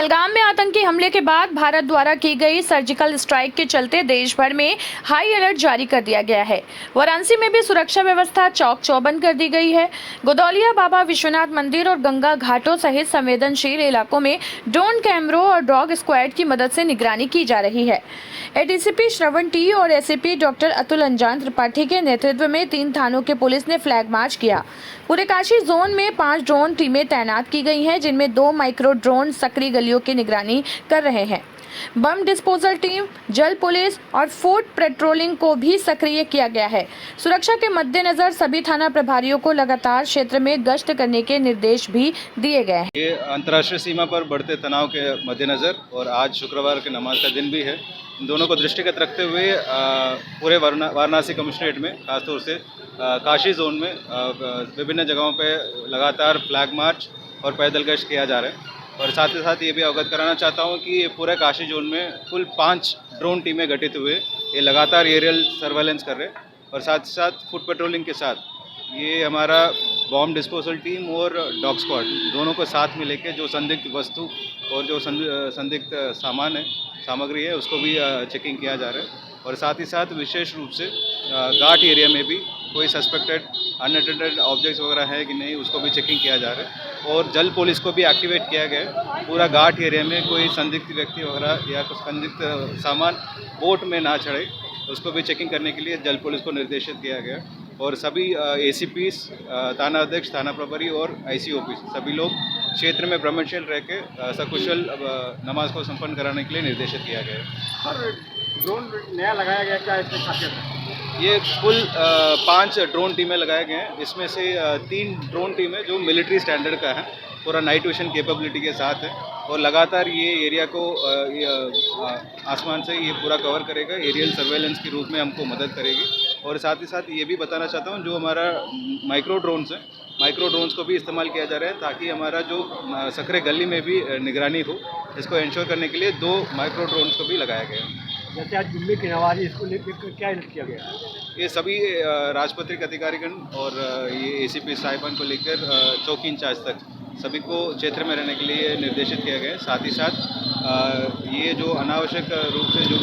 पहलगाम में आतंकी हमले के बाद भारत द्वारा की गई सर्जिकल स्ट्राइक के चलते देश भर में हाई अलर्ट जारी कर दिया गया है। वाराणसी में भी सुरक्षा व्यवस्था चौक चौबंद कर दी गई है। गोदौलिया बाबा विश्वनाथ मंदिर और गंगा घाटों सहित संवेदनशील इलाकों में ड्रोन कैमरों और डॉग स्क्वाड की मदद से निगरानी की जा रही है। एडीसीपी श्रवण टी और एसपी डॉक्टर अतुल अंजान त्रिपाठी के नेतृत्व में 3 थानों के पुलिस ने फ्लैग मार्च किया। पूरे काशी जोन में 5 ड्रोन टीमें तैनात की गई हैं, जिनमें 2 माइक्रो ड्रोन सक्रिय गलियों की निगरानी कर रहे हैं। बम डिस्पोजल टीम, जल पुलिस और फूड पेट्रोलिंग को भी सक्रिय किया गया है। सुरक्षा के मद्देनजर सभी थाना प्रभारियों को लगातार क्षेत्र में गश्त करने के निर्देश भी दिए गए हैं। ये अंतर्राष्ट्रीय सीमा पर बढ़ते तनाव के मद्देनजर और आज शुक्रवार के नमाज का दिन भी है, इन दोनों को दृष्टिगत रखते हुए पूरे वाराणसी कमिश्नरेट में खासतौर से काशी जोन में विभिन्न जगहों पे लगातार फ्लैग मार्च और पैदल गश्त किया जा रहा है। और साथ ही साथ ये भी अवगत कराना चाहता हूँ कि ये पूरे काशी जोन में कुल 5 ड्रोन टीमें गठित हुए ये लगातार एरियल सर्वेलेंस कर रहे हैं। और साथ ही साथ फूड पेट्रोलिंग के साथ ये हमारा बॉम्ब डिस्पोजल टीम और डॉग स्क्वाड दोनों को साथ में लेके जो संदिग्ध वस्तु और जो संदिग्ध सामान है, सामग्री है, उसको भी चेकिंग किया जा रहा है। और साथ ही साथ विशेष रूप से घाट एरिया में भी कोई सस्पेक्टेड अनअटेंडेड ऑब्जेक्ट्स वगैरह है कि नहीं, उसको भी चेकिंग किया जा रहा है। और जल पुलिस को भी एक्टिवेट किया गया है। पूरा घाट एरिया में कोई संदिग्ध व्यक्ति वगैरह या कुछ संदिग्ध सामान बोट में ना चढ़े, उसको भी चेकिंग करने के लिए जल पुलिस को निर्देशित किया गया। और सभी एसीपीस, थाना अध्यक्ष, थाना प्रभारी और आईसीओपी सभी लोग क्षेत्र में भ्रमणशील रह के सकुशल नमाज को संपन्न कराने के लिए निर्देशित किया गया है। सर, ड्रोन नया लगाया गया, क्या इसमें खासियत है? ये कुल 5 ड्रोन टीमें लगाए गए हैं। इसमें से 3 ड्रोन टीमें जो मिलिट्री स्टैंडर्ड का है, पूरा नाइट विजन कैपेबिलिटी के साथ है और लगातार ये एरिया को आसमान से ये पूरा कवर करेगा, एरियल सर्वेलेंस के रूप में हमको मदद करेगी। और साथ ही साथ ये भी बताना चाहता हूँ, जो हमारा माइक्रो ड्रोन्स है, माइक्रो ड्रोन्स को भी इस्तेमाल किया जा रहा है ताकि हमारा जो सकरे गली में भी निगरानी हो, इसको इंश्योर करने के लिए 2 माइक्रो ड्रोन्स को भी लगाया गया है। जैसे आज जुम्मे की नमाज, इसको लेकर क्या किया गया? ये सभी राजपत्रित अधिकारीगण और ये एसीपी साहिबान को लेकर चौकी इंचार्ज तक सभी को क्षेत्र में रहने के लिए निर्देशित किया गया है। साथ ही साथ ये जो अनावश्यक रूप से जो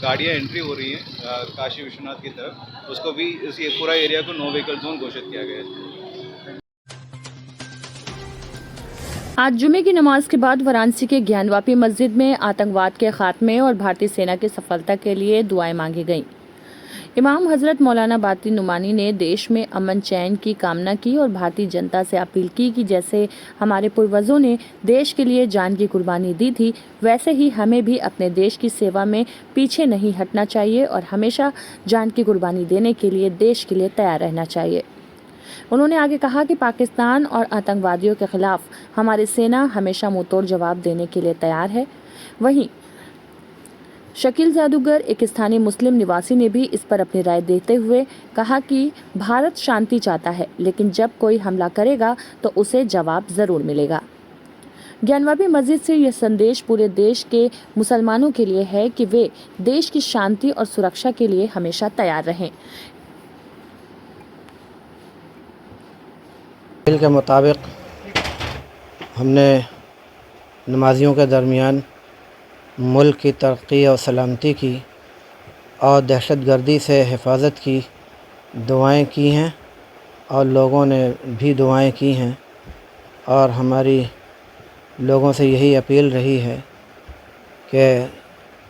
गाड़ियाँ एंट्री हो रही हैं काशी विश्वनाथ की तरफ, उसको भी इस ये पूरा एरिया को नो व्हीकल जोन घोषित किया गया है। आज जुमे की नमाज के बाद वाराणसी के ज्ञानवापी मस्जिद में आतंकवाद के खात्मे और भारतीय सेना की सफलता के लिए दुआएं मांगी गईं। इमाम हजरत मौलाना बाती नुमानी ने देश में अमन चैन की कामना की और भारतीय जनता से अपील की कि जैसे हमारे पूर्वजों ने देश के लिए जान की कुर्बानी दी थी, वैसे ही हमें भी अपने देश की सेवा में पीछे नहीं हटना चाहिए और हमेशा जान की कुर्बानी देने के लिए देश के लिए तैयार रहना चाहिए। उन्होंने आगे कहा कि पाकिस्तान और आतंकवादियों के खिलाफ हमारी सेना हमेशा मुंहतोड़ जवाब देने के लिए तैयार है। वहीं शकील जादूगर, एक स्थानीय मुस्लिम निवासी, ने भी इस पर अपनी राय देते हुए कहा कि भारत शांति चाहता है, लेकिन जब कोई हमला करेगा तो उसे जवाब जरूर मिलेगा। ज्ञानवापी मस्जिद से यह संदेश पूरे देश के मुसलमानों के लिए है कि वे देश की शांति और सुरक्षा के लिए हमेशा तैयार रहें। बिल के मुताबिक हमने नमाजियों के दरमियान मुल्क की तरक्की और सलामती की और दहशतगर्दी से हिफाजत की दुआएं की हैं और लोगों ने भी दुआएं की हैं। और हमारी लोगों से यही अपील रही है कि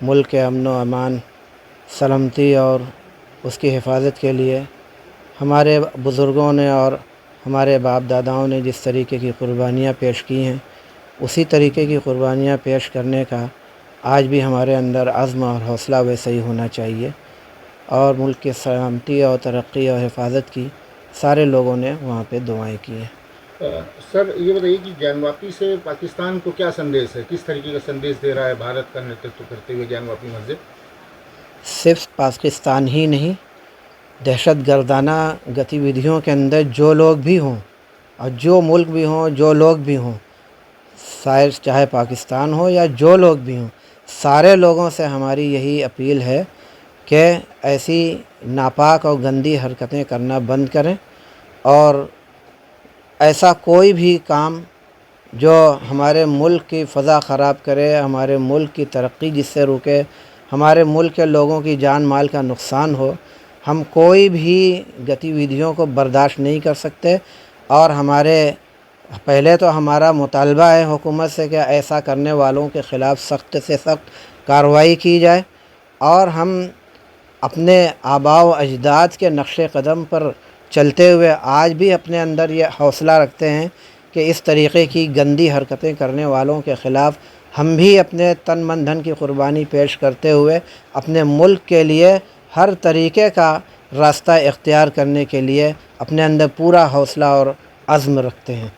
मुल्क के अमन व अमान, सलामती और उसकी हिफाजत के लिए हमारे बुज़ुर्गों ने और हमारे बाप दादाओं ने जिस तरीके की कुर्बानियाँ पेश की हैं, उसी तरीके की कुर्बानियाँ पेश करने का आज भी हमारे अंदर अज़्म और हौसला वैसे ही होना चाहिए। और मुल्क की सलामती और तरक्की और हिफाजत की सारे लोगों ने वहाँ पे दुआएं की हैं। सर, ये बताइए कि ज्ञानवापी से पाकिस्तान को क्या संदेश है, किस तरीके का संदेश दे रहा है भारत का नेतृत्व करते हुए ज्ञानवापी मस्जिद? सिर्फ पाकिस्तान ही नहीं, दहशतगर्दाना गतिविधियों के अंदर जो लोग भी हों और जो मुल्क भी हों, जो लोग भी हों, शायद चाहे पाकिस्तान हो या जो लोग भी हों, सारे लोगों से हमारी यही अपील है कि ऐसी नापाक और गंदी हरकतें करना बंद करें और ऐसा कोई भी काम जो हमारे मुल्क की फ़ज़ा ख़राब करे, हमारे मुल्क की तरक्की जिससे रुके, हमारे मुल्क के लोगों की जान माल का नुकसान हो, हम कोई भी गतिविधियों को बर्दाश्त नहीं कर सकते। और हमारे पहले तो हमारा मुतालबा है हुकूमत से कि ऐसा करने वालों के ख़िलाफ़ सख्त से सख्त कार्रवाई की जाए, और हम अपने आबा व अजदाद के नक्शे कदम पर चलते हुए आज भी अपने अंदर ये हौसला रखते हैं कि इस तरीक़े की गंदी हरकतें करने वालों के ख़िलाफ़ हम भी अपने तन मन धन की क़ुरबानी पेश करते हुए अपने मुल्क के लिए हर तरीक़े का रास्ता इख्तियार करने के लिए अपने अंदर पूरा हौसला और अज़्म रखते हैं।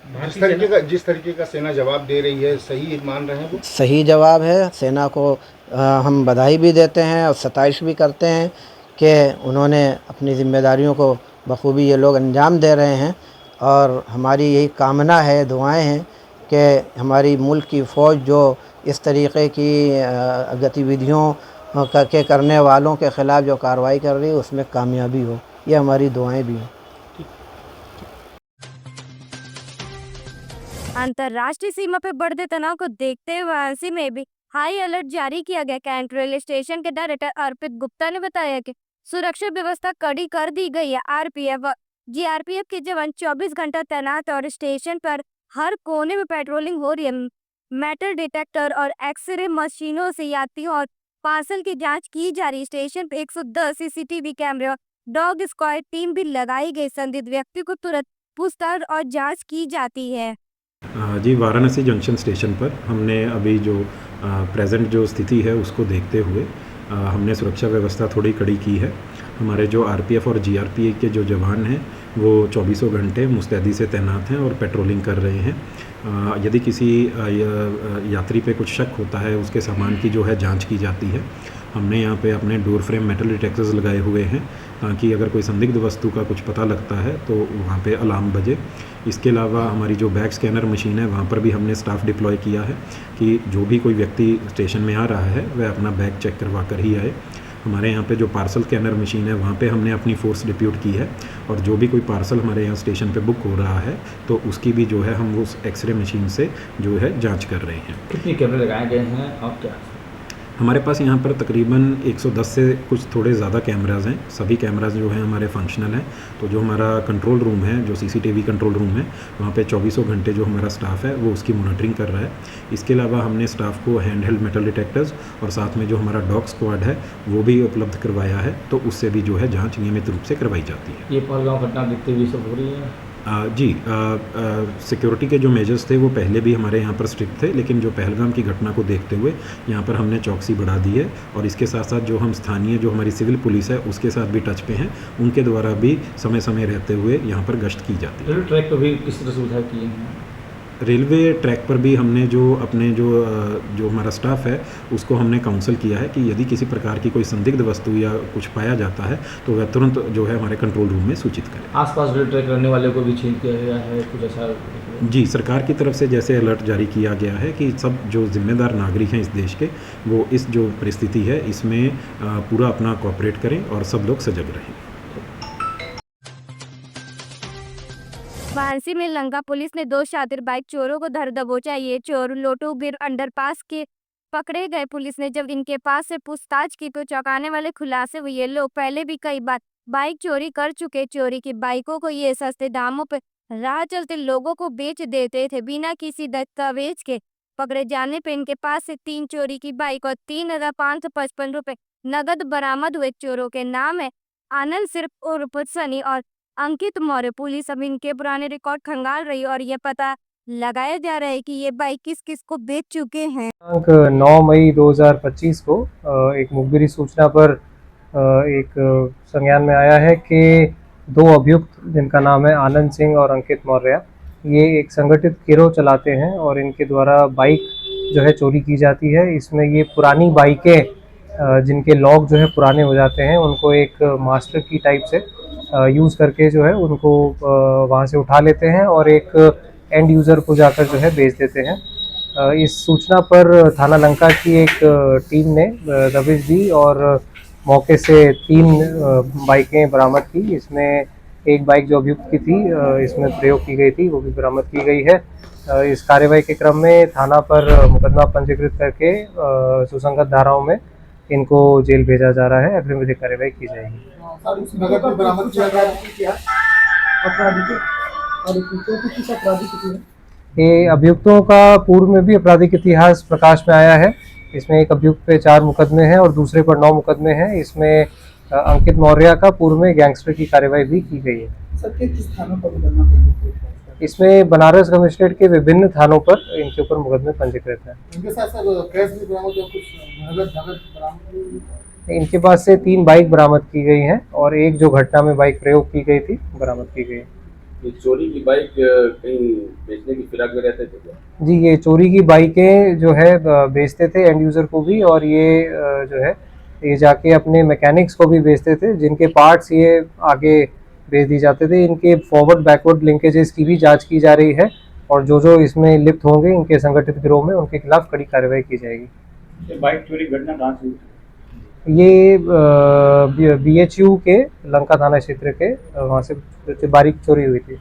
जिस तरीके का सेना जवाब दे रही है, सही मान रहे हैं वो? सही जवाब है। सेना को हम बधाई भी देते हैं और सताइश भी करते हैं कि उन्होंने अपनी ज़िम्मेदारियों को बखूबी ये लोग अंजाम दे रहे हैं। और हमारी यही कामना है, दुआएं हैं कि हमारी मुल्क की फ़ौज जो इस तरीक़े की गतिविधियों के करने वालों के ख़िलाफ़ जो कार्रवाई कर रही है उसमें कामयाबी हो, ये हमारी दुआएं भी हैं। अंतर्राष्ट्रीय सीमा पर बढ़ते तनाव को देखते हुए वाराणसी में भी हाई अलर्ट जारी किया गया। कैंट रेलवे स्टेशन के डायरेक्टर अर्पित गुप्ता ने बताया कि सुरक्षा व्यवस्था कड़ी कर दी गई है। आरपीएफ और जीआरपीएफ के जवान 24 घंटा तैनात और स्टेशन पर हर कोने में पेट्रोलिंग हो रही है। मेटल डिटेक्टर और एक्सरे मशीनों से यात्रियों और पार्सल की जांच की जा रही है। स्टेशन पर 110 सीसीटीवी कैमरे और डॉग स्क्वाड टीम भी लगाई गई। संदिग्ध व्यक्ति को तुरंत पूछताछ और जांच की जाती है। जी, वाराणसी जंक्शन स्टेशन पर हमने अभी जो प्रेजेंट जो स्थिति है उसको देखते हुए हमने सुरक्षा व्यवस्था थोड़ी कड़ी की है। हमारे जो आरपीएफ और जीआरपीएफ के जो जवान हैं वो 24 घंटे मुस्तैदी से तैनात हैं और पेट्रोलिंग कर रहे हैं। यदि किसी यात्री पे कुछ शक होता है, उसके सामान की जो है जांच की जाती है। हमने यहाँ पे अपने डोर फ्रेम मेटल डिटेक्टर्स लगाए हुए हैं ताकि अगर कोई संदिग्ध वस्तु का कुछ पता लगता है तो वहाँ पे अलार्म बजे। इसके अलावा हमारी जो बैग स्कैनर मशीन है वहाँ पर भी हमने स्टाफ डिप्लॉय किया है कि जो भी कोई व्यक्ति स्टेशन में आ रहा है वह अपना बैग चेक करवा कर ही आए। हमारे यहाँ पे जो पार्सल स्कैनर मशीन है वहाँ पे हमने अपनी फोर्स डिप्यूट की है और जो भी कोई पार्सल हमारे यहाँ स्टेशन पे बुक हो रहा है तो उसकी भी जो है हम उस एक्सरे मशीन से जो है जांच कर रहे हैं। कितने कैमरे लगाए गए हैं और क्या? हमारे पास यहाँ पर तकरीबन 110 से कुछ थोड़े ज़्यादा कैमराज़ हैं। सभी कैमराज़ जो हैं हमारे फंक्शनल हैं। तो जो हमारा कंट्रोल रूम है, जो सीसीटीवी कंट्रोल रूम है, वहाँ पे 24 घंटे जो हमारा स्टाफ है वो उसकी मॉनिटरिंग कर रहा है। इसके अलावा हमने स्टाफ को हैंड हेल्ड मेटल डिटेक्टर्स और साथ में जो हमारा डॉग स्क्वाड है वो भी उपलब्ध करवाया है, तो उससे भी जो है जाँच नियमित रूप से करवाई जाती है। ये पहलगाम घटना देखते हुए सब हो रही है? जी, सिक्योरिटी के जो मेजर्स थे वो पहले भी हमारे यहाँ पर स्ट्रिक्ट थे, लेकिन जो पहलगाम की घटना को देखते हुए यहाँ पर हमने चौकसी बढ़ा दी है और इसके साथ साथ जो हम स्थानीय जो हमारी सिविल पुलिस है उसके साथ भी टच पे हैं, उनके द्वारा भी समय समय रहते हुए यहाँ पर गश्त की जाती है। रेलवे ट्रैक पर भी किस तरह सुविधा की है? रेलवे ट्रैक पर भी हमने जो अपने जो हमारा स्टाफ है उसको हमने काउंसल किया है कि यदि किसी प्रकार की कोई संदिग्ध वस्तु या कुछ पाया जाता है तो वह तुरंत जो है हमारे कंट्रोल रूम में सूचित करें। आसपास रेलवे ट्रैक रहने वाले को भी छीन किया गया है कुछ ऐसा? जी, सरकार की तरफ से जैसे अलर्ट जारी किया गया है कि सब जो जिम्मेदार नागरिक हैं इस देश के वो इस जो परिस्थिति है इसमें पूरा अपना कोऑपरेट करें और सब लोग सजग रहें। वाराणसी में लंका पुलिस ने 2 शातिर बाइक चोरों को धर दबोचा। ये चोर लोटूगिर अंडरपास के पकड़े गए। पुलिस ने जब इनके पास से पूछताछ की तो चौंकाने वाले खुलासे हुए। ये लोग पहले भी कई बार बाइक चोरी कर चुके। चोरी की बाइकों को ये सस्ते दामों पर राह चलते लोगों को बेच देते थे। बिना किसी दस्तावेज के पकड़े जाने पर इनके पास से 3 चोरी की बाइक और 3,555 रुपए नगद बरामद हुए। चोरों के नाम है आनंद सिर्फ उर्फ सनी और अंकित मौर्य। पुलिस अब इनके पुराने रिकॉर्ड खंगाल रही है और ये पता लगाया जा रहा है कि ये बाइक किस किस को बेच चुके हैं। 9 मई 2025 को एक मुखबिरी सूचना पर एक संज्ञान में आया है कि 2 अभियुक्त जिनका नाम है आनंद सिंह और अंकित मौर्य, ये एक संगठित गिरोह चलाते हैं और इनके द्वारा बाइक जो है चोरी की जाती है। इसमें ये पुरानी बाइकें जिनके लॉक जो है पुराने हो जाते हैं उनको एक मास्टर की टाइप से यूज़ करके जो है उनको वहाँ से उठा लेते हैं और एक एंड यूज़र को जाकर जो है बेच देते हैं। इस सूचना पर थाना लंका की एक टीम ने दबिश दी और मौके से 3 बाइकें बरामद की। इसमें एक बाइक जो अभियुक्त की थी इसमें प्रयोग की गई थी वो भी बरामद की गई है इस कार्रवाई के क्रम में थाना पर मुकदमा पंजीकृत करके सुसंगत धाराओं में इनको जेल भेजा जा रहा है। अग्रिम विधिक कार्रवाई की जाएगी। ये अभियुक्तों का पूर्व में भी आपराधिक इतिहास प्रकाश में आया है। इसमें एक अभियुक्त पे 4 मुकदमे हैं और दूसरे पर 9 मुकदमे हैं। इसमें अंकित मौर्य का पूर्व में गैंगस्टर की कार्रवाई भी की गई है। इसमें बनारस कमिश्नरेट के विभिन्न थानों पर इनके ऊपर मुकदमे पंजीकृत हैं। इनके पास से 3 बाइक बरामद की गई हैं और एक जो घटना में बाइक प्रयोग की गई थी बरामद की गई। ये चोरी की बाइक कहीं बेचने की फिराक में रहते थे क्या? जी, ये चोरी की बाइकें जो है बेचते थे एंड यूज़र को भी, और ये जो है ये जाके अपने मैकेनिक्स को भी बेचते थे, जिनके पार्ट्स ये आगे बेच दी जाते थे। इनके फॉरवर्ड बैकवर्ड लिंकेजेस की भी जांच की जा रही है और जो इसमें लिप्त होंगे इनके संगठित गिरोह में उनके खिलाफ कड़ी कार्रवाई की जाएगी। ये बाइक चोरी घटना कहाँ से हुई? ये BHU के लंका थाना क्षेत्र के वहाँ से बारीक चोरी हुई थी।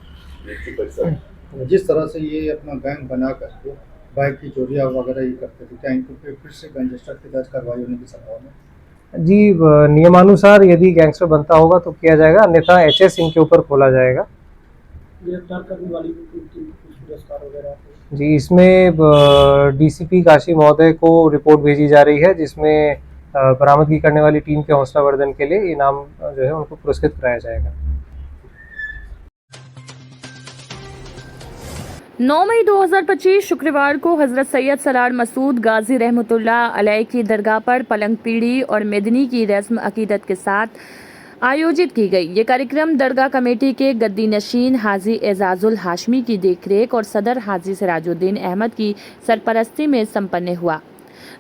जिस तरह से ये अपना गैंग बना करके बाइक की चोरियाँ वगैरह ये करते थे, क्या इनको फिर से गैंगस्टर की दर्ज कार्रवाई होने की संभावना? जी, नियमानुसार यदि गैंगस्टर बनता होगा तो किया जाएगा, अन्यथा HS इनके ऊपर खोला जाएगा। गिरफ्तार करने वाली पुरस्कार वगैरह जी, इसमें DCP काशी महोदय को रिपोर्ट भेजी जा रही है, जिसमें बरामदगी करने वाली टीम के हौसलावर्धन के लिए इनाम जो है उनको पुरस्कृत कराया जाएगा। 9 मई 2025 शुक्रवार को हजरत सैयद सलार मसूद गाजी रहमतुल्लाह अलैह की दरगाह पर पलंग पीढ़ी और मेदनी की रस्म अकीदत के साथ आयोजित की गई। ये कार्यक्रम दरगाह कमेटी के गद्दी नशीन हाजी एजाजुल हाशमी की देखरेख और सदर हाजी सिराजुद्दीन अहमद की सरपरस्ती में संपन्न हुआ।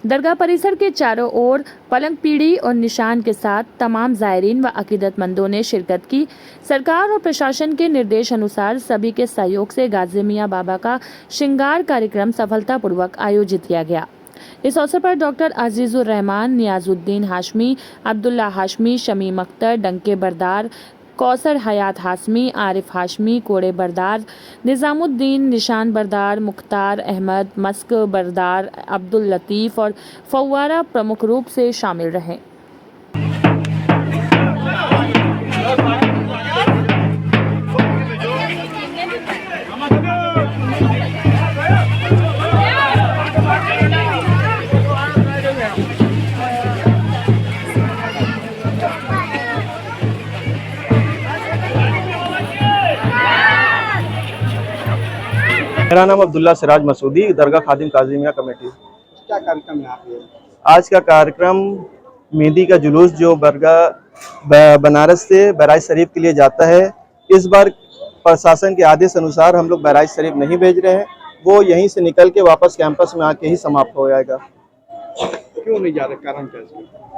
दरगाह परिसर के चारों ओर पलंग पीढ़ी और निशान के साथ तमाम ज़ायरीन व अकीदतमंदों ने शिरकत की। सरकार और प्रशासन के निर्देश अनुसार सभी के सहयोग से गाजी मियाँ बाबा का श्रृंगार कार्यक्रम सफलतापूर्वक आयोजित किया गया। इस अवसर पर डॉक्टर अजीजुर रहमान, नियाजुद्दीन हाशमी, अब्दुल्ला हाशमी, शमीम अख्तर, डंके बरदार, कौसर हयात हाशमी, आरिफ हाशमी, कोड़े बरदार, निज़ामुद्दीन, निशान बरदार, मुख्तार अहमद, मस्क बरदार, अब्दुल लतीफ़ और फव्वारा प्रमुख रूप से शामिल रहे। मेरा नाम अब्दुल्ला सिराज मसूदी, दरगाह खादिम काजी मियां कमेटी। क्या कार्यक्रम यहाँ पे? आज का कार्यक्रम मेहंदी का जुलूस जो दरगाह बनारस से बहराइच शरीफ के लिए जाता है, इस बार प्रशासन के आदेश अनुसार हम लोग बहराइच शरीफ नहीं भेज रहे हैं, वो यहीं से निकल के वापस कैंपस में आके ही समाप्त हो जाएगा। क्यों नहीं जा रहे, कारण क्या?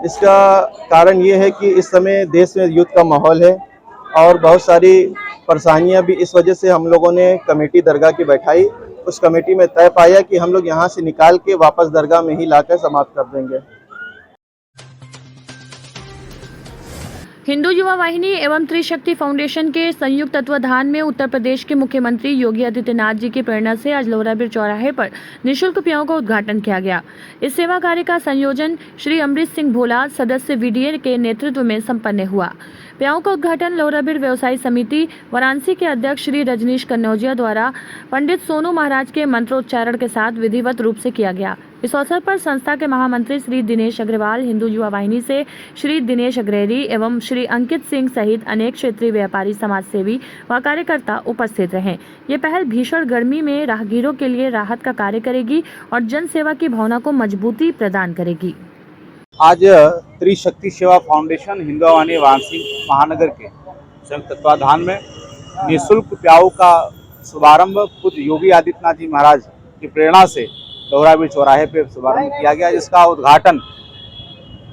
इसका कारण ये है कि इस समय देश में युद्ध का माहौल है और बहुत सारी परेशानियां भी, इस वजह से हम लोगों ने कमेटी दरगाह की बैठाई। उस कमेटी में तय पाया कि हम लोग यहाँ से निकाल के वापस दरगाह में ही लाकर समाप्त कर देंगे। हिंदू युवा वाहिनी एवं त्रिशक्ति फाउंडेशन के संयुक्त तत्वाधान में उत्तर प्रदेश के मुख्यमंत्री योगी आदित्यनाथ जी की प्रेरणा से आज लोहराबीर चौराहे पर निःशुल्क प्याऊ का उद्घाटन किया गया। इस सेवा कार्य का संयोजन श्री अमृत सिंह भोला, सदस्य VDA के नेतृत्व में संपन्न हुआ। प्याऊ का उद्घाटन लोहराबीर व्यवसायी समिति वाराणसी के अध्यक्ष श्री रजनीश कन्नौजिया द्वारा पंडित सोनू महाराज के मंत्रोच्चारण के साथ विधिवत रूप से किया गया। इस अवसर पर संस्था के महामंत्री श्री दिनेश अग्रवाल, हिंदू युवा वाहिनी से श्री दिनेश अग्रेरी एवं श्री अंकित सिंह सहित अनेक क्षेत्रीय व्यापारी, समाजसेवी व कार्यकर्ता उपस्थित रहे। ये पहल भीषण गर्मी में राहगीरों के लिए राहत का कार्य करेगी और जन सेवा की भावना को मजबूती प्रदान करेगी। आज त्रिशक्ति सेवा फाउंडेशन हिंदू वाहिनी वाराणसी महानगर के संयुक्त तत्वाधान में निःशुल्क प्याऊ का शुभारंभ पूज्य योगी आदित्यनाथ जी महाराज की प्रेरणा से लोहराबीर चौराहे पे शुभारंभ किया गया, जिसका उद्घाटन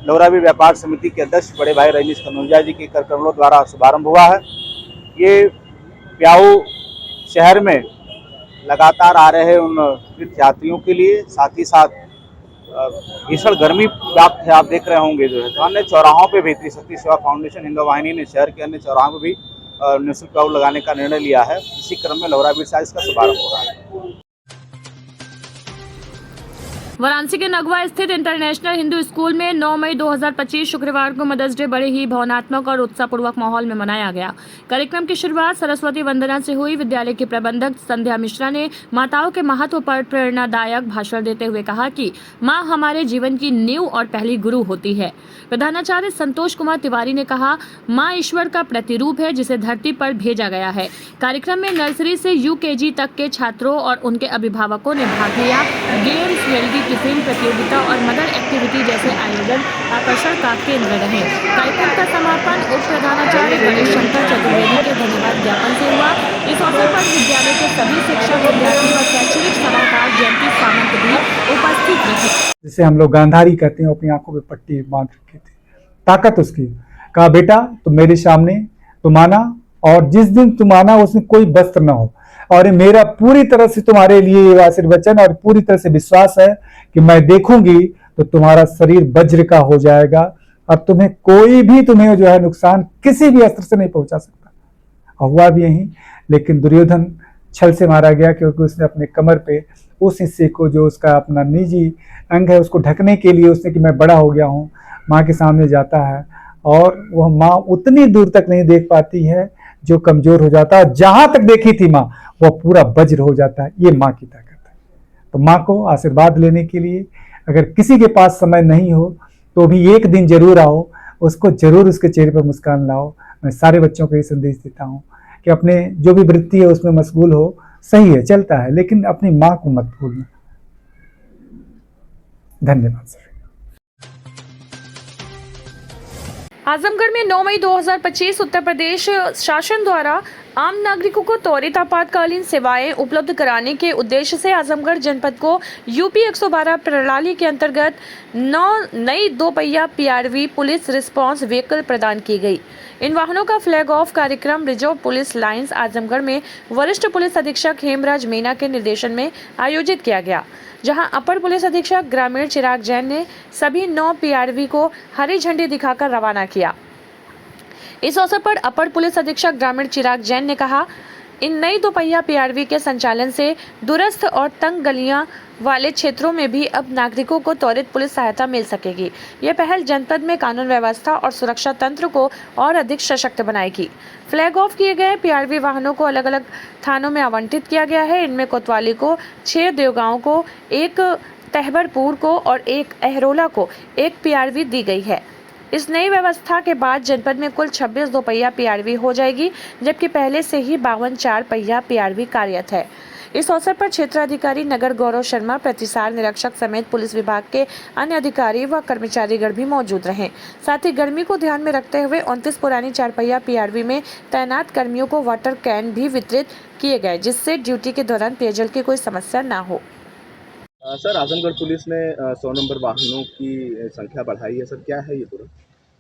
लोहराबीर व्यापार समिति के अध्यक्ष बड़े भाई रजनीश कन्नौजिया जी के करकमलों द्वारा शुभारंभ हुआ है। ये प्याऊ शहर में लगातार आ रहे उन तीर्थयात्रियों के लिए, साथ ही साथ भीषण गर्मी व्याप्त है, आप देख रहे होंगे जो है, तो अन्य चौराहों पे भी त्रिशक्ति सेवा फाउंडेशन हिंदू वाहिनी ने शहर के अन्य चौराहों पे भी निःशुल्क प्याऊ लगाने का निर्णय लिया है। इसी क्रम में लोहराबीर से इसका शुभारंभ हो रहा है। वाराणसी के नगवा स्थित इंटरनेशनल हिंदू स्कूल में 9 मई 2025 शुक्रवार को मदर्स डे बड़े ही भावनात्मक और उत्साहपूर्वक माहौल में मनाया गया। कार्यक्रम की शुरुआत सरस्वती वंदना से हुई। विद्यालय की प्रबंधक संध्या मिश्रा ने माताओं के महत्व पर प्रेरणादायक भाषण देते हुए कहा कि माँ हमारे जीवन की नींव और पहली गुरु होती है। प्रधानाचार्य संतोष कुमार तिवारी ने कहा, माँ ईश्वर का प्रतिरूप है जिसे धरती पर भेजा गया है। कार्यक्रम में नर्सरी से यूकेजी तक के छात्रों और उनके अभिभावकों ने भाग लिया। गेम्स, हेल्दी टिफिन प्रतियोगिता और मदर एक्टिविटी जैसे आयोजन आकर्षण का केंद्र रहे। कार्यक्रम का समापन उप प्रधानाचार्य गणेश शंकर चतुर्वेदी के धन्यवाद ज्ञापन से हुआ। इस अवसर पर विद्यालय के सभी शिक्षक, विद्यार्थी और शैक्षणिक सलाहकार जयंती सामंत भी उपस्थित रहे। जिसे हम लोग गांधारी कहते हैं, अपनी आंखों पे पट्टी बांध रखी थी, ताकत उसकी। कहा, बेटा तुम मेरे सामने तुम आना, और जिस दिन तुम आना उसमें कोई वस्त्र न हो, और ये मेरा पूरी तरह से तुम्हारे लिए आशीर्वचन और पूरी तरह से विश्वास है कि मैं देखूंगी तो तुम्हारा शरीर वज्र का हो जाएगा और तुम्हें कोई भी तुम्हें जो है नुकसान किसी भी अस्त्र से नहीं पहुंचा सकता। और हुआ भी यही, लेकिन दुर्योधन छल से मारा गया क्योंकि उसने अपने कमर पे उस हिस्से को जो उसका अपना निजी अंग है उसको ढकने के लिए उसने कि मैं बड़ा हो गया हूँ, माँ के सामने जाता है और वह माँ उतनी दूर तक नहीं देख पाती है जो कमजोर हो जाता है। जहां तक देखी थी माँ वह पूरा वज्र हो जाता है। ये माँ की ताकत है। तो माँ को आशीर्वाद लेने के लिए अगर किसी के पास समय नहीं हो तो भी एक दिन जरूर आओ, उसको जरूर उसके चेहरे पर मुस्कान लाओ। मैं सारे बच्चों को ये संदेश देता हूँ कि अपने जो भी वृत्ति है उसमें मशगूल हो, सही है, चलता है, लेकिन अपनी माँ को मत भूलना। धन्यवाद सर। आजमगढ़ में 9 मई 2025 उत्तर प्रदेश शासन द्वारा आम नागरिकों को त्वरित आपातकालीन सेवाएं उपलब्ध कराने के उद्देश्य से आजमगढ़ जनपद को यूपी 112 प्रणाली के अंतर्गत 9 नई 2 पहिया PRV पुलिस रिस्पांस व्हीकल प्रदान की गई। इन वाहनों का फ्लैग ऑफ कार्यक्रम रिजर्व पुलिस लाइंस आजमगढ़ में वरिष्ठ पुलिस अधीक्षक हेमराज मीना के निर्देशन में आयोजित किया गया, जहां अपर पुलिस अधीक्षक ग्रामीण चिराग जैन ने सभी 9 PRV को हरी झंडी दिखाकर रवाना किया। इस अवसर पर अपर पुलिस अधीक्षक ग्रामीण चिराग जैन ने कहा, इन नई 2 पहिया PRV के संचालन से दूरस्थ और तंग गलियां वाले क्षेत्रों में भी अब नागरिकों को त्वरित पुलिस सहायता मिल सकेगी। यह पहल जनपद में कानून व्यवस्था और सुरक्षा तंत्र को और अधिक सशक्त बनाएगी। फ्लैग ऑफ किए गए PRV वाहनों को अलग अलग थानों में आवंटित किया गया है। इनमें कोतवाली को 6, देवगांव को 1, तहबरपुर को और 1, अहरोला को 1 PRV दी गई है। इस नई व्यवस्था के बाद जनपद में कुल 26 2 पहिया PRV हो जाएगी, जबकि पहले से ही 52 4 पहिया PRV कार्यरत है। इस अवसर पर क्षेत्राधिकारी नगर गौरव शर्मा, प्रतिसार निरीक्षक समेत पुलिस विभाग के अन्य अधिकारी व कर्मचारीगण भी मौजूद रहे। साथ ही गर्मी को ध्यान में रखते हुए 29 पुरानी 4 पहिया PRV में तैनात कर्मियों को वाटर कैन भी वितरित किए गए, जिससे ड्यूटी के दौरान पेयजल की कोई समस्या न हो। सर, आजमगढ़ पुलिस ने 100 नंबर वाहनों की संख्या बढ़ाई है। सर, क्या है ये पूरा?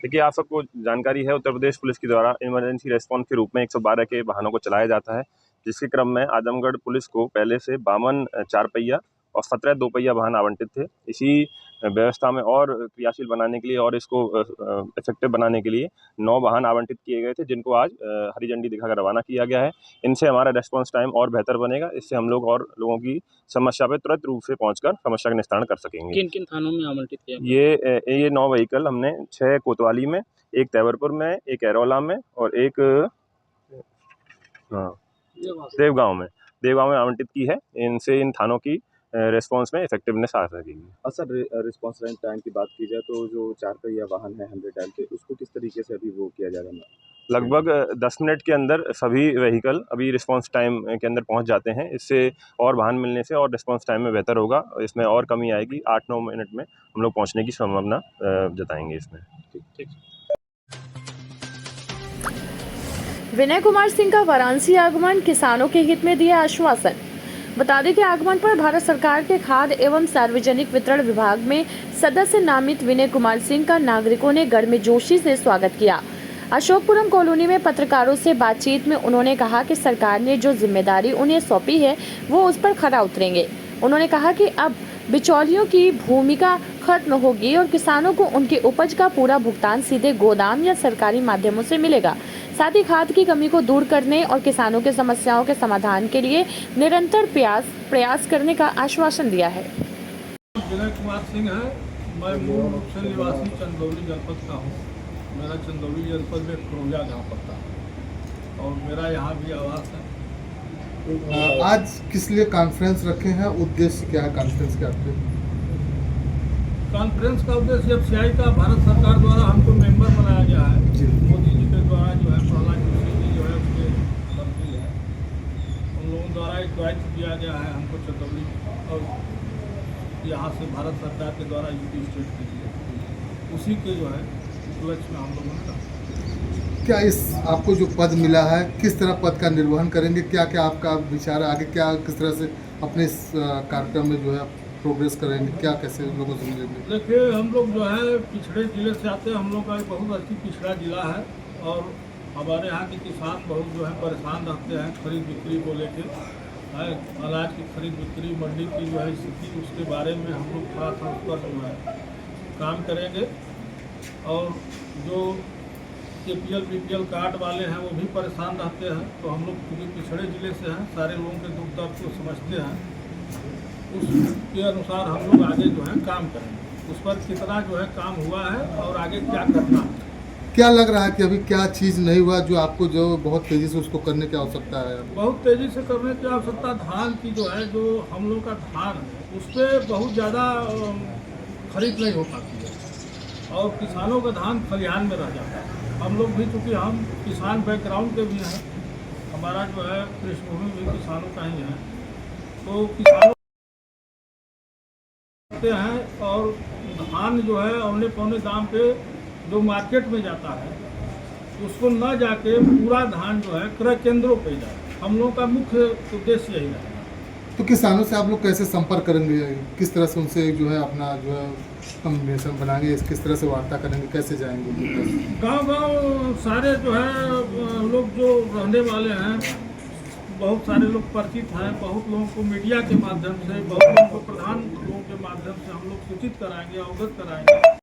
देखिए, आप सबको जानकारी है, उत्तर प्रदेश पुलिस के द्वारा इमरजेंसी रेस्पॉन्स के रूप में 112 के वाहनों को चलाया जाता है, जिसके क्रम में आजमगढ़ पुलिस को पहले से 52 4 पहिया और 17 2 पहिया वाहन आवंटित थे। इसी व्यवस्था में और क्रियाशील बनाने के लिए और इसको इफेक्टिव बनाने के लिए 9 वाहन आवंटित किए गए थे, जिनको आज हरी झंडी दिखाकर रवाना किया गया है। इनसे हमारा रेस्पॉन्स टाइम और बेहतर बनेगा। इससे हम लोग और लोगों की समस्या पे तुरंत रूप से पहुंचकर समस्या का निस्तारण कर सकेंगे। किन किन थानों में आवंटित किया? ये 9 व्हीकल हमने 6 कोतवाली में, 1 तैवरपुर में, 1 एरोला में और 1 देवगांव में आवंटित की है। इनसे इन थानों की रेस्पॉन्स में इफेक्टिवनेस आ सकेगी। सर, रिस्पॉन्स टाइम की बात की जाए तो जो 4 पहिया वाहन है 100 के, उसको किस तरीके से अभी वो किया जा रहा है? लगभग 10 मिनट के अंदर सभी व्हीकल अभी रिस्पॉन्स टाइम के अंदर पहुंच जाते हैं। इससे और वाहन मिलने से और रिस्पॉन्स टाइम में बेहतर होगा। इसमें और कमी आएगी। 8-9 मिनट में हम लोग पहुंचने की संभावना जताएंगे इसमें। ठीक। विनय कुमार सिंह का वाराणसी आगमन, किसानों के हित में दिया आश्वासन। बता दें कि आगमन पर भारत सरकार के खाद्य एवं सार्वजनिक वितरण विभाग में सदस्य नामित विनय कुमार सिंह का नागरिकों ने गर्मजोशी से स्वागत किया। अशोकपुरम कॉलोनी में पत्रकारों से बातचीत में उन्होंने कहा कि सरकार ने जो जिम्मेदारी उन्हें सौंपी है वो उस पर खरा उतरेंगे। उन्होंने कहा कि अब बिचौलियों की भूमिका खत्म होगी और किसानों को उनकी उपज का पूरा भुगतान सीधे गोदाम या सरकारी माध्यमों से मिलेगा। साथ ही खाद की कमी को दूर करने और किसानों के समस्याओं के समाधान के लिए निरंतर प्रयास करने का आश्वासन दिया है। विनय कुमार सिंह है। मैं मूल रूप से निवासी चंदौली जनपद का हूँ। मेरा चंदौली जनपद में खरोजा गाँव पड़ता है और मेरा यहाँ भी आवास है। आज किस लिए कॉन्फ्रेंस रखे हैं, उद्देश्य क्या है कॉन्फ्रेंस के आपके? कॉन्फ्रेंस का उद्देश्य एफसीआई का भारत सरकार द्वारा हमको मेंबर बनाया गया है। मोदी जी के द्वारा जो है प्रहलाद जोशी जी जो है उसके मंत्री है, उन लोगों द्वारा एक दायित्व दिया गया है हमको चंदौली और यहाँ से भारत सरकार के द्वारा यूपी स्टेट के लिए, उसी के जो है उपलक्ष्य में हम लोगों ने रखा। क्या इस आपको जो पद मिला है किस तरह पद का निर्वहन करेंगे, क्या क्या आपका विचार है आगे, क्या किस तरह से अपने इस कार्यक्रम में जो है प्रोग्रेस करेंगे, क्या कैसे लोगों से मिलेंगे? देखिए हम लोग जो है पिछड़े जिले से आते हैं। हम लोग का एक बहुत अच्छी पिछड़ा जिला है और हमारे यहाँ के किसान बहुत जो है परेशान रहते हैं खरीद बिक्री को लेकर। अनाज की खरीद बिक्री, मंडी की जो है स्थिति, उसके बारे में हम लोग थोड़ा सा उस पर जो है काम करेंगे। और जो APL BPL कार्ड वाले हैं वो भी परेशान रहते हैं, तो हम लोग क्योंकि पिछड़े ज़िले से हैं, सारे लोगों के दुख दर्द को समझते हैं, उसके अनुसार हम लोग आगे जो है काम करेंगे। उस पर कितना जो है काम हुआ है और आगे क्या करना है। क्या लग रहा है कि अभी क्या चीज़ नहीं हुआ जो आपको जो बहुत तेज़ी से उसको करने की आवश्यकता है? बहुत तेज़ी से करने की आवश्यकता धान की जो है, जो हम लोग का धान है उस पर बहुत ज़्यादा खरीद नहीं हो पाती है और किसानों का धान खलिहान में रह जाता है। हम लोग भी चूँकि हम किसान बैकग्राउंड के भी हैं, हमारा जो है पृष्ठभूमि भी किसानों का ही है, तो किसानों हैं और धान जो है औने पौने दाम पे जो मार्केट में जाता है उसको न जाके पूरा धान जो है क्रय केंद्रों पे जाए। हम लोगों का मुख्य उद्देश्य यही है। तो किसानों से आप लोग कैसे संपर्क करेंगे, किस तरह से उनसे जो है अपना जो है कम्युनिकेशन बनाएंगे, किस तरह से वार्ता करेंगे, कैसे जाएंगे? गांव सारे जो है लोग जो रहने वाले हैं, बहुत सारे लोग परिचित हैं, बहुत लोगों को मीडिया के माध्यम से, बहुत लोगों को प्रधान लोगों के माध्यम से हम लोग सूचित कराएंगे, अवगत कराएंगे।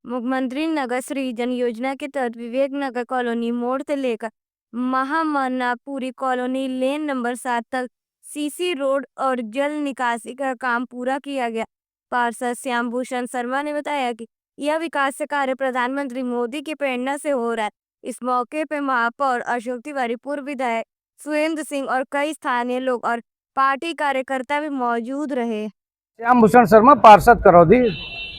मुख्यमंत्री नगर सृजन योजना के तहत विवेक नगर कॉलोनी मोड़ से लेकर महामनापुरी कॉलोनी लेन नंबर 7 तक सीसी रोड और जल निकासी का काम पूरा किया गया। पार्षद श्याम भूषण शर्मा ने बताया कि यह विकास कार्य प्रधानमंत्री मोदी की प्रेरणा से हो रहा है। इस मौके पे महापौर अशोक तिवारी, पूर्व विधायक सुरेंद्र सिंह और कई स्थानीय लोग और पार्टी कार्यकर्ता भी मौजूद रहे। श्याम भूषण शर्मा, पार्षद करौदी।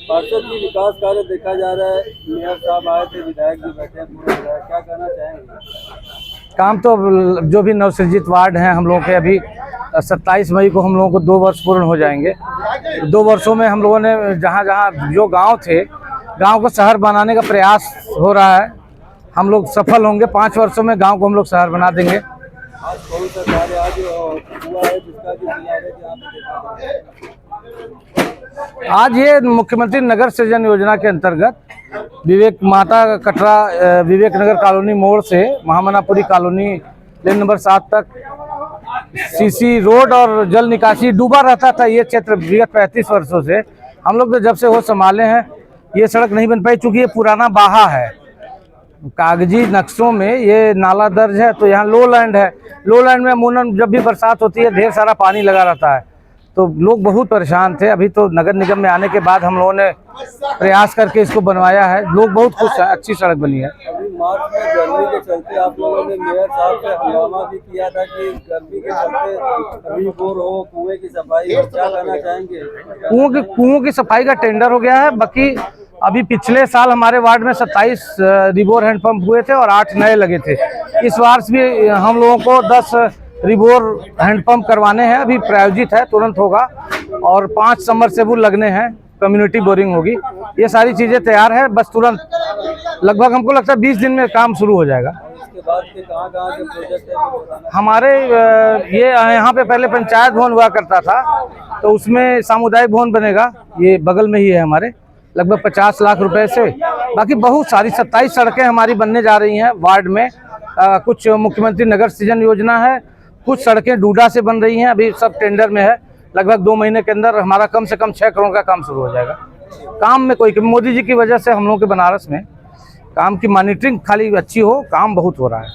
पार्षद की विकास कार्य देखा जा रहा है, मेयर साहब आए थे, विधायक भी बैठे हैं, पूरे विधायक, क्या कहना चाहेंगे? काम तो जो भी नवसृजित वार्ड हैं हम लोगों के, अभी 27 मई को हम लोगों को 2 वर्ष पूर्ण हो जाएंगे। 2 वर्षों में हम लोगों ने जहाँ जहाँ जो गांव थे, गांव को शहर बनाने का प्रयास हो रहा है। हम लोग सफल होंगे, 5 वर्षों में गांव को हम लोग शहर बना देंगे। आज कौन सा कार्य आज हुआ है जिसका कि यहाँ पे देखा जा रहा है? आज ये मुख्यमंत्री नगर सृजन योजना के अंतर्गत विवेक माता कटरा विवेक नगर कॉलोनी मोड़ से महामनापुरी कॉलोनी लेन नंबर 7 तक सीसी रोड और जल निकासी डूबा रहता था। ये क्षेत्र विगत 35 वर्षों से हम लोग तो जब से होश संभाले हैं ये सड़क नहीं बन पाई, चूंकि ये पुराना बाहा है। कागजी नक्शों में ये नाला दर्ज है, तो यहाँ लो लैंड है। लो लैंड में अमूमन जब भी बरसात होती है ढेर सारा पानी लगा रहता है, तो लोग बहुत परेशान थे। अभी तो नगर निगम में आने के बाद हम लोगों ने प्रयास करके इसको बनवाया है, लोग बहुत खुश हैं, अच्छी सड़क बनी है। अभी मार्च में गर्मी के चलते आप लोगों ने मेयर साहब से हंगामा भी किया था कि गर्मी के चलते रिपोर हो, कुएं की सफाई हो, क्या कहना चाहेंगे? कुओं की सफाई का टेंडर हो गया है। बाकी अभी पिछले साल हमारे वार्ड में 27 रिबोर हैंडपंप हुए थे और 8 नए लगे थे। इस वर्ष भी हम लोगों को 10 रिबोर हैंडपंप करवाने हैं, अभी प्रायोजित है, तुरंत होगा। और 5 सबमर्सिबल लगने हैं, कम्युनिटी बोरिंग होगी। ये सारी चीज़ें तैयार है, बस तुरंत लगभग हमको लगता है 20 दिन में काम शुरू हो जाएगा। के बाद के कहाँ कहाँ के प्रोजेक्ट है वो बताना। हमारे ये यहाँ पे पहले पंचायत भवन हुआ करता था, तो उसमें सामुदायिक भवन बनेगा, ये बगल में ही है हमारे, लगभग 50 लाख रुपए से। बाकी बहुत सारी 27 सड़कें हमारी बनने जा रही हैं वार्ड में। कुछ मुख्यमंत्री नगर सृजन योजना है, कुछ सड़कें डूडा से बन रही हैं, अभी सब टेंडर में है। लगभग 2 महीने के अंदर हमारा कम से कम 6 करोड़ का काम शुरू हो जाएगा। काम में कोई मोदी जी की वजह से हम लोगों के बनारस में काम की मॉनिटरिंग खाली अच्छी हो, काम बहुत हो रहा है।